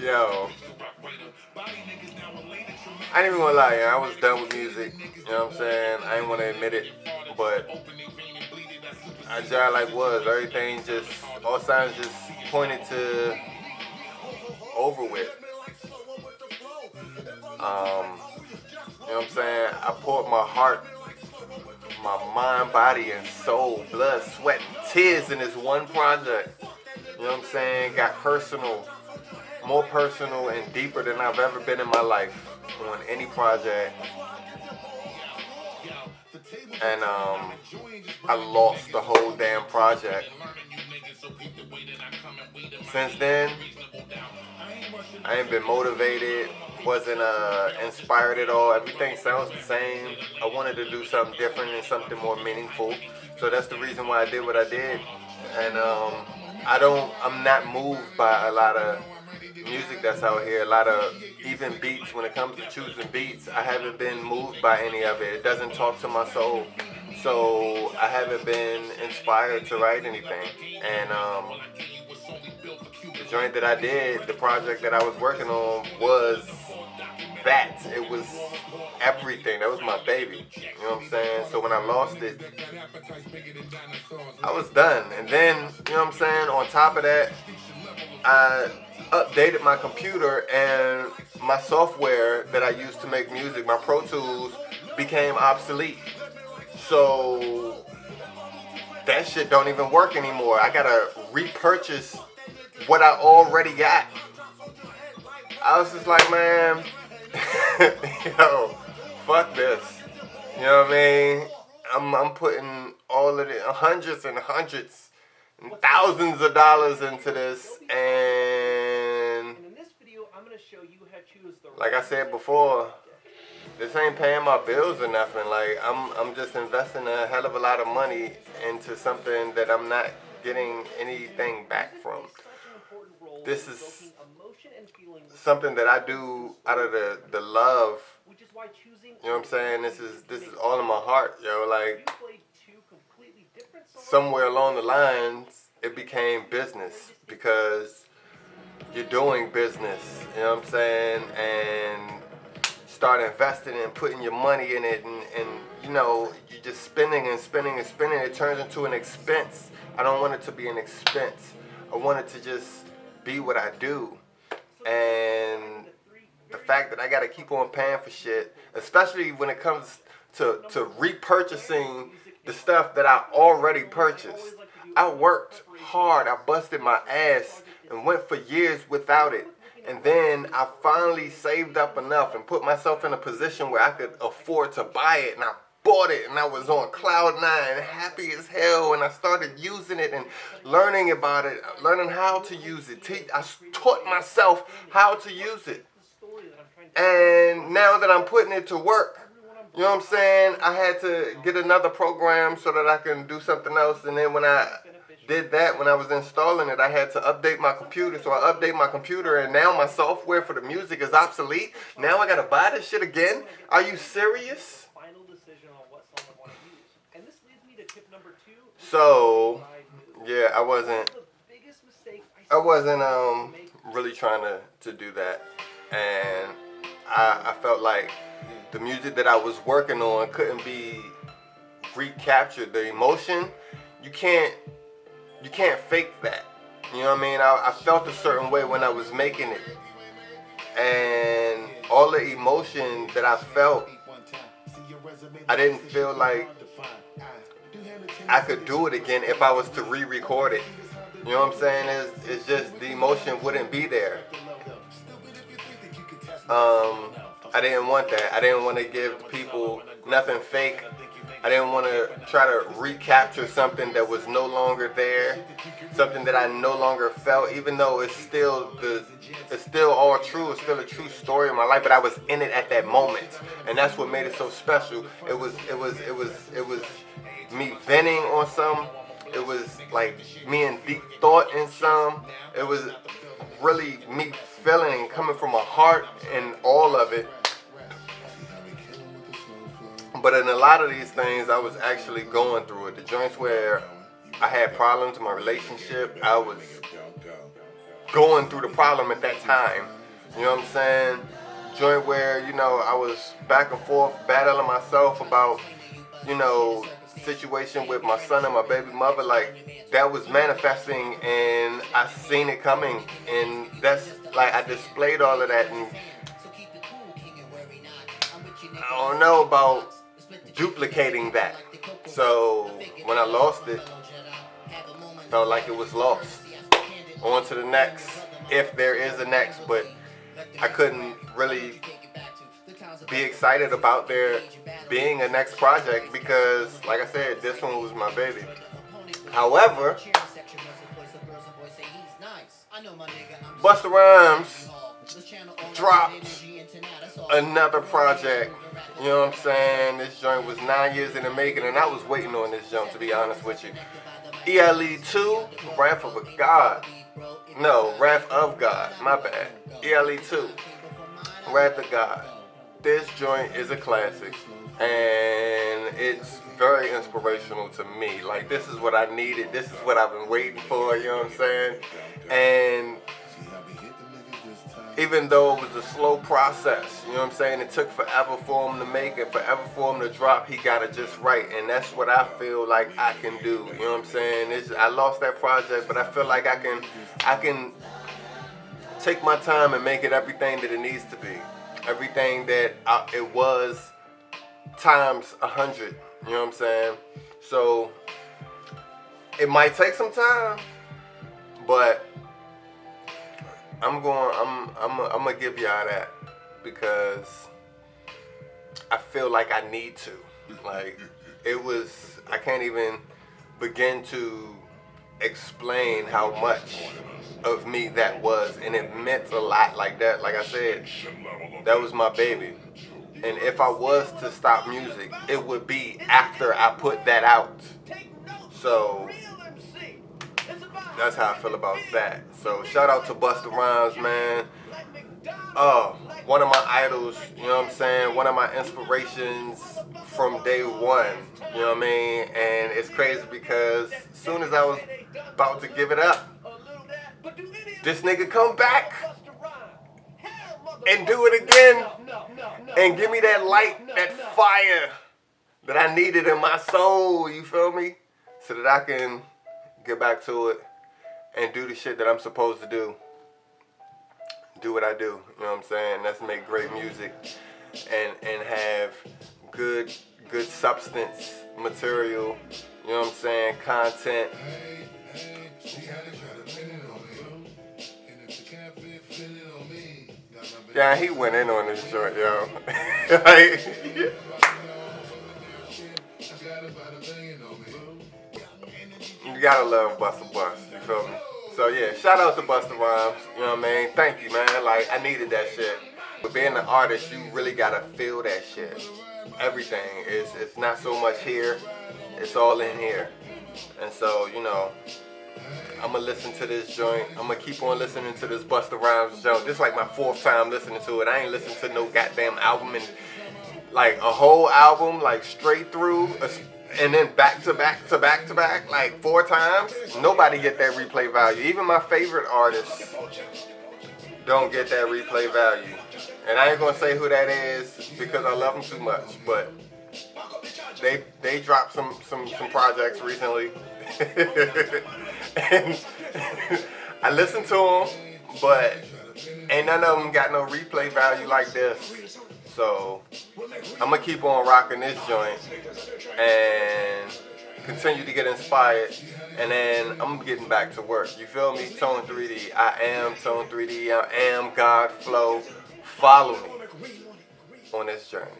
Yo, I ain't even gonna lie, I was done with music. You know what I'm saying? I didn't want to admit it, but I just like was. Everything just, all signs just pointed to over with. You know what I'm saying? I poured my heart, my mind, body, and soul, blood, sweat, and tears in this one project. You know what I'm saying? Got personal, more personal and deeper than I've ever been in my life on any project. And I lost the whole damn project. Since then, I ain't been motivated, wasn't inspired at all. Everything sounds the same. I wanted to do something different and something more meaningful. So that's the reason why I did what I did. And I'm not moved by a lot of music that's out here, a lot of even beats. When it comes to choosing beats, I haven't been moved by any of it. It doesn't talk to my soul. So I haven't been inspired to write anything. And the joint that I did, the project that I was working on was that. It was everything. That was my baby. You know what I'm saying? So when I lost it, I was done. And then, you know what I'm saying, on top of that, I updated my computer and my software that I used to make music, my Pro Tools, became obsolete. So that shit don't even work anymore. I gotta repurchase what I already got. I was just like, man, yo, fuck this. You know what I mean? I'm putting all of the hundreds and hundreds and thousands of dollars into this, and like I said before, this ain't paying my bills or nothing. Like I'm just investing a hell of a lot of money into something that I'm not getting anything back from. This is something that I do out of the love. You know what I'm saying? This is all in my heart, yo. Like somewhere along the lines, it became business because you're doing business. You know what I'm saying? And start investing and putting your money in it, and you know, you're just spending and spending and spending. It turns into an expense. I don't want it to be an expense. I want it to just be what I do. And the fact that I gotta keep on paying for shit, especially when it comes to repurchasing the stuff that I already purchased. I worked hard, I busted my ass and went for years without it. And then I finally saved up enough and put myself in a position where I could afford to buy it. And I bought it and I was on cloud nine, happy as hell. And I started using it and learning about it, learning how to use it. I taught myself how to use it. And now that I'm putting it to work, you know what I'm saying, I had to get another program so that I can do something else. And then when I did that, when I was installing it, I had to update my computer. So I update my computer, and now my software for the music is obsolete. Now I gotta buy this shit again? Are you serious? So yeah, I wasn't really trying to do that. And I felt like the music that I was working on couldn't be recaptured. The emotion, you can't fake that. You know what I mean? I felt a certain way when I was making it. And all the emotion that I felt, I didn't feel like I could do it again if I was to re-record it. You know what I'm saying? It's just the emotion wouldn't be there. I didn't want that. I didn't want to give people nothing fake. I didn't want to try to recapture something that was no longer there, something that I no longer felt, even though it's still all true. It's still a true story in my life, but I was in it at that moment, and that's what made it so special. It was me venting on some. It was like me in deep thought in some. It was really me feeling and coming from my heart and all of it. But in a lot of these things, I was actually going through it. The joints where I had problems in my relationship, I was going through the problem at that time. You know what I'm saying? Joint where, you know, I was back and forth battling myself about, you know, situation with my son and my baby mother. Like, that was manifesting and I seen it coming. And that's, like, I displayed all of that. And I don't know about duplicating that. So when I lost it, I felt like it was lost. On to the next, if there is a next, but I couldn't really be excited about there being a next project because, like I said, this one was my baby. However, Busta Rhymes dropped another project. You know what I'm saying? This joint was 9 years in the making, and I was waiting on this joint, to be honest with you. E.L.E.2, Wrath of a God. No, Wrath of God. My bad. E.L.E.2, Wrath of God. This joint is a classic, and it's very inspirational to me. Like, this is what I needed. This is what I've been waiting for, you know what I'm saying? And even though it was a slow process, you know what I'm saying? It took forever for him to make it, forever for him to drop. He got it just right, and that's what I feel like I can do. You know what I'm saying? I lost that project, but I feel like I can take my time and make it everything that it needs to be, everything that it was times 100. You know what I'm saying? So it might take some time, but I'm gonna give y'all that because I feel like I need to. Like, I can't even begin to explain how much of me that was, and it meant a lot. Like that, like I said, that was my baby. And if I was to stop music, it would be after I put that out. So that's how I feel about that. So shout out to Busta Rhymes, man. One of my idols, you know what I'm saying? One of my inspirations from day one, you know what I mean? And it's crazy because as soon as I was about to give it up, this nigga come back and do it again and give me that light, that fire that I needed in my soul, you feel me? So that I can get back to it and do the shit that I'm supposed to do. Do what I do, you know what I'm saying? That's make great music and have good substance material, you know what I'm saying? Content. Yeah, he went in on this joint, yo. Like, you gotta love Busta Bust, you feel me? So yeah, shout out to Busta Rhymes, you know what I mean? Thank you, man. Like, I needed that shit. But being an artist, you really gotta feel that shit. Everything it's not so much here, it's all in here. And so, you know, I'm gonna listen to this joint. I'm gonna keep on listening to this Busta Rhymes joint. This is like my 4th time listening to it. I ain't listened to no goddamn album and like a whole album, like straight through, and then back to back to back to back, like 4 times. Nobody get that replay value. Even my favorite artists don't get that replay value. And I ain't gonna say who that is because I love them too much, but they dropped some projects recently. And I listened to them, but ain't none of them got no replay value like this. So I'm gonna keep on rocking this joint and continue to get inspired, and then I'm getting back to work. You feel me? Tone 3D. I am Tone 3D. I am GodFlow. Follow me on this journey.